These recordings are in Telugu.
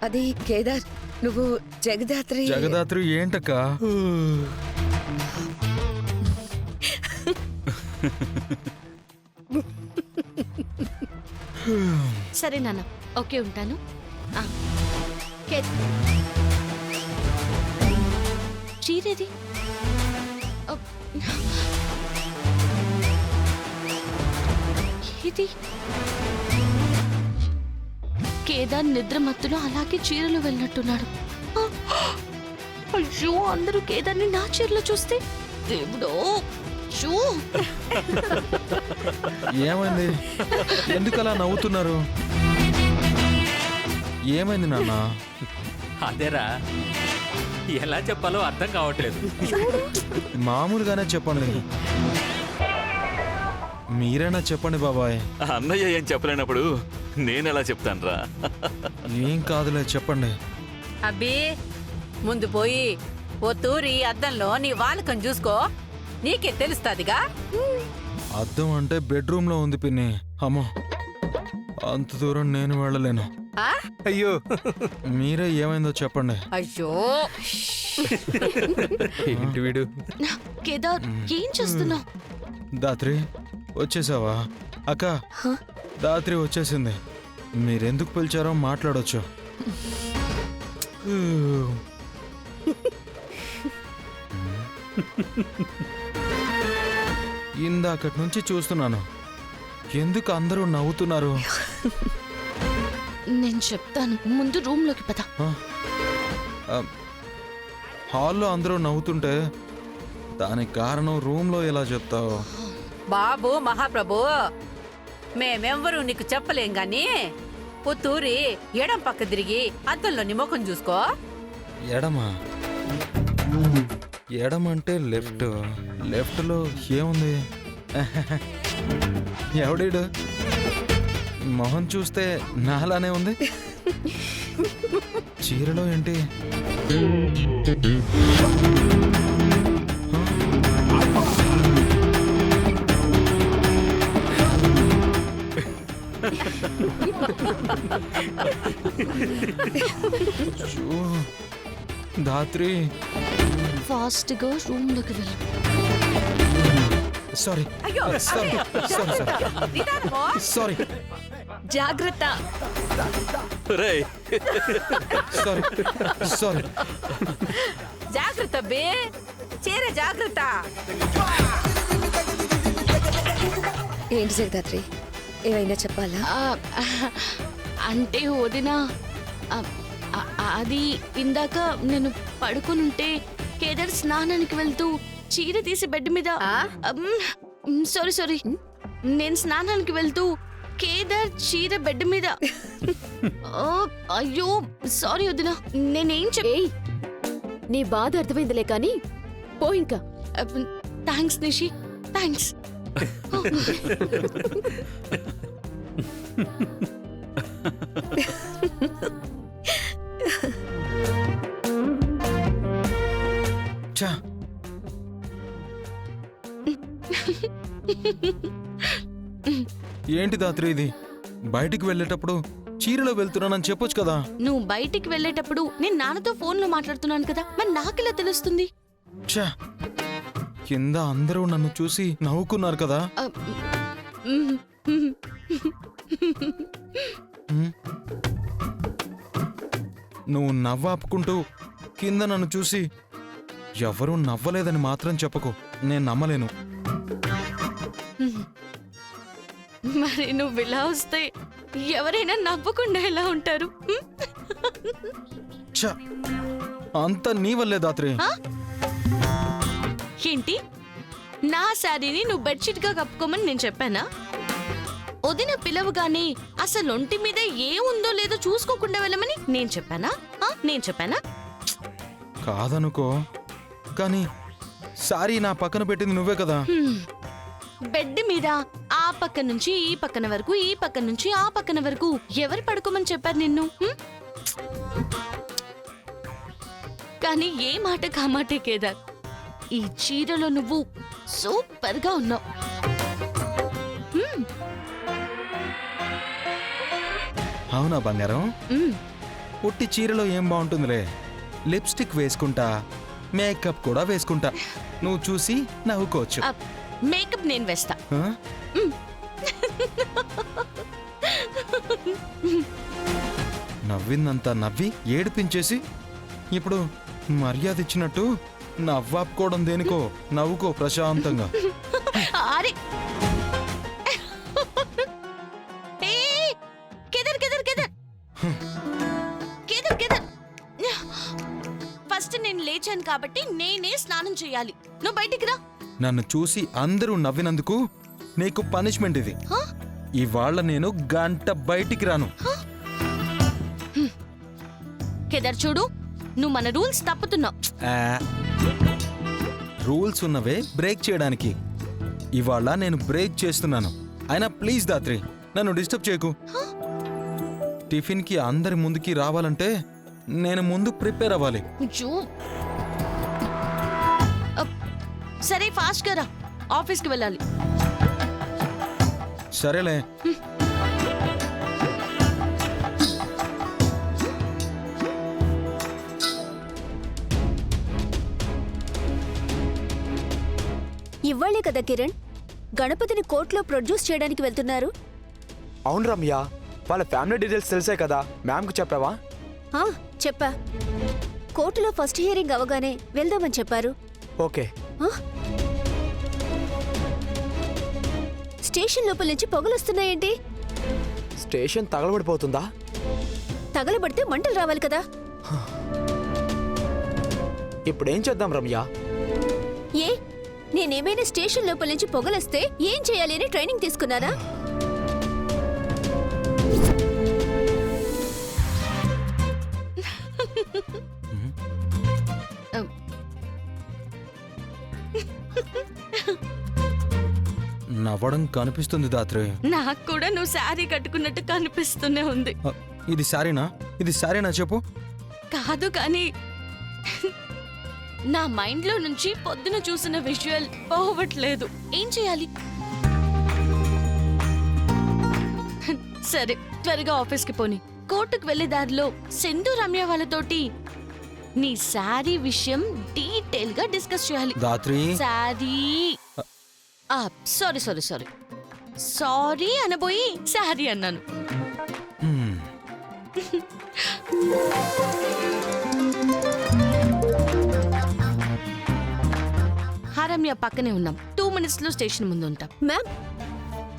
అది కేదార్, నువ్వు జగదాత్రి. జగదాత్రి ఏంటక్క? సరే నాన్న, ఓకే ఉంటాను. చీరేది ఇది కేదార్ నిద్ర మత్తులో అలాగే చీరలో వెళ్ళినట్టున్నాడు. అయ్యో, అందరూ కేదార్ని నా చీరలో చూస్తే దేవుడో. ఏమైంది? ఎందుకు అలా నవ్వుతున్నారు? ఏమైంది నాన్న? అదేరా, ఎలా చెప్పాలో అర్థం కావట్లేదు. మామూలుగానే చెప్పండి. మీరైనా చెప్పండి బాబాయ్. అన్నయ్య ఏం చెప్పలేనప్పుడు నేనెలా చెప్తానురా? ఏం కాదులే, చెప్పండి. అబ్బి, ముందు పోయి ఓ తూరి అద్దంలో నీ వాలకం చూసుకో, నీకే తెలుస్తాదిగా. అద్దం అంటే బెడ్రూమ్ లో ఉంది పిన్ని. అమ్మో, అంత దూరం నేను వెళ్ళలేను. అయ్యో, మీరే ఏమైందో చెప్పండి. అయ్యో, ఏంటి వీడు? కేదార్, ఏం చేస్తున్నావు? దాత్రి వచ్చేసావా? అక్క, దాత్రి వచ్చేసింది. మీరెందుకు పిలిచారో మాట్లాడొచ్చు. ఇందాకటి నుంచి చూస్తున్నాను, ఎందుకు అందరూ నవ్వుతున్నారు? నేను చెప్తాను, ముందు రూమ్ లోకి పద. హాల్లో అందరూ నవ్వుతుంటే దానికి కారణం రూమ్ లో ఎలా చెప్తావు? బాబు మహాప్రభు, మేమెవ్వరూ నీకు చెప్పలేం గాని ఓ తూరి ఎడం పక్క తిరిగి అద్దంలో నీ ముఖం చూసుకో. ఎడమా? ఎడమంటే లెఫ్ట్. లెఫ్ట్ లో ఏముంది? ఎవడీడు? మొహం చూస్తే నాలానే ఉంది. చీరలో ఏంటి? ధాత్రి, ఫాస్ట్ గా రూమ్ లోకి వెళ్ళు. సారీ అయ్యో, సారీ సారీ నిదానమో. సారీ జాగ్రత్త. రేయ్, సారీ సారీ. జాగ్రత్త బే, చీర జాగ్రత్త. ఏంటి జగదాత్రి, ఏమైనా చెప్పాలా? అంటే వదినా, అది ఇందాక నేను పడుకునుంటే కేదార్ స్నానానికి వెళ్తూ చీర తీసి బెడ్ మీద. సారీ సారీ, నేను స్నానానికి వెళ్తూ కేదార్ చీర బెడ్ మీద. అయ్యో సారీ వదినా, నేనేం నీ బాధ అర్థమైందిలే కానీ పో ఇంకా. Thanks Nishi, thanks. చా, ఏంటి దాత్రి ఇది? బయటికి వెళ్ళేటప్పుడు చీరలో వెళ్తున్నానని చెప్పొచ్చు కదా. నువ్వు బయటికి వెళ్ళేటప్పుడు నేను నాన్నతో ఫోన్ లో మాట్లాడుతున్నాను కదా, మరి నాకెలా తెలుస్తుంది? ఛా, కింద అందరూ నన్ను చూసి నవ్వుకున్నారు కదా. నువ్వు నవ్వాపుకుంటూ కింద నన్ను చూసి ఎవరూ నవ్వలేదని మాత్రం చెప్పకు, నేను నమ్మలేను. మరి నువ్వు ఇలా వస్తే ఎవరైనా నవ్వకుండా ఎలా ఉంటారు? ఛ, అంతా నీ వల్లే దాత్రి. ఏంటి, నా శారీని నువ్వు బెడ్షీట్ గా కప్పుకోమని నేను చెప్పానా? వదిన పిలవగానే అసలు ఒంటి మీద ఏముందో లేదో చూసుకోకుండా వెళ్ళమని నేను చెప్పానా? నేను చెప్పానా? కాదనుకో, కానీ సారీ నా పక్కన పెట్టింది నువ్వే కదా. బెడ్ మీద ఆ పక్క నుంచి ఈ పక్కన వరకు, ఈ పక్క నుంచి ఆ పక్కన వరకు ఎవరు పడుకోమని చెప్పారు నిన్ను? కానీ ఏ మాట కామాటే కేదార్, ఈ చీరలో నువ్వు సూపర్ గా ఉన్నావు. అవునా బంగారం? ఉట్టి చీరలో ఏం బాగుంటుందిలే, లిప్స్టిక్ వేసుకుంటా, మేకప్ కూడా వేసుకుంటా. నువ్వు చూసి నవ్వుకోవచ్చు. మేకప్ నేను వేస్తా. ఆ? నవ్విందంతా నవ్వి ఏడిపించేసి ఇప్పుడు మర్యాద ఇచ్చినట్టు నవ్వాపుకోవడం దేనికో, నవ్వుకో ప్రశాంతంగా. అరే ఏయ్! కేదార్ కేదార్ కేదార్ కేదార్ కేదార్ ఫస్ట్ నేను లేచాను కాబట్టి నేనే స్నానం చేయాలి. నువ్వు బయటికి రా. నన్ను చూసి అందరూ నవ్వినందుకు నీకు పనిష్మెంట్ ఇది. హ? ఇవాళ నేను గంట బయటికి రాను. కేదార్ చూడు, నువ్వు మన రూల్స్ తప్పుతున్నావు. రూల్స్ ఉన్నవే బ్రేక్ చేయడానికి. ఇవాళ నేను బ్రేక్ చేస్తున్నాను. అయినా ప్లీజ్ దాత్రి, నన్ను డిస్టర్బ్ చేయకు. టిఫిన్కి అందరి ముందుకి రావాలంటే నేను ముందు ప్రిపేర్ అవ్వాలి. అయ్యో. సరే ఫాస్ట్గా రా, ఆఫీస్కి వెళ్ళాలి. సరేలే. ఇవ్వాలే కదా కిరణ్, గణపతిని కోర్టులో ప్రొడ్యూస్ చేయడానికి వెళ్తున్నారు. అవును రమ్య, వాళ్ళ ఫ్యామిలీ డీటెయిల్స్ తెలిసే కదా, మ్యామ్కి చెప్పావా? ఆ, చెప్పా. కోర్టులో ఫస్ట్ హియరింగ్ అవగానే వెళ్దామని చెప్పారు. ఓకే. ఆ? స్టేషన్ లోపల నుంచి పొగలొస్తున్నాయేంటి? స్టేషన్ తగలబడిపోతుందా? తగలబడితే మంటలు రావాలి కదా. ఇప్పుడేం చేద్దాం రమ్య? ఏ, నేనేమైనా స్టేషన్ లోపల నుంచి పొగలొస్తే ఏం చేయాలి అని ట్రైనింగ్ తీసుకున్నారా? నవ్వడం కనిపిస్తుంది దాత్రి. నాకు కూడా నువ్వు శారీ కట్టుకున్నట్టు కనిపిస్తూనే ఉంది. ఇది సారీనా? ఇది సారీనా చెప్పు. కాదు కానీ నా మైండ్లో నుంచి పొద్దున చూసిన విజువల్ పోవట్లేదు. ఏం చేయాలి? సరే త్వరగా ఆఫీస్కి పోని. కోర్టుకు వెళ్లే దారిలో సింధు రమ్య వాళ్ళతోటి నీ శారీ విషయం డీటెయిల్ గా డిస్కస్ చేయాలి. Dhatri, sari sorry sorry sorry sorry అనబోయి శారీ అన్నాను. హ్మ్. రమ్య పక్కనే ఉన్నాం. 2 minutes లో స్టేషన్ ముందు ఉంటాం. మ్యామ్,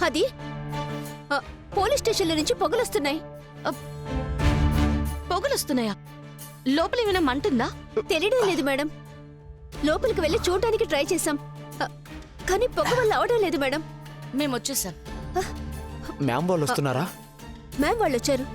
అది పోలీస్ స్టేషన్ల నుంచి పొగలొస్తున్నాయి. పొగలొస్తున్నాయా? లోపల ఏమైనా మంటుందా? తెలియడం లేదు మేడం. లోపలికి వెళ్ళి చూడటానికి ట్రై చేశాం, కానీ పొగ వల్ల అవడం లేదు మేడం. మేము వచ్చేసాం. మ్యామ్ వాళ్ళు వస్తున్నారా? మ్యామ్ వాళ్ళు వచ్చారు.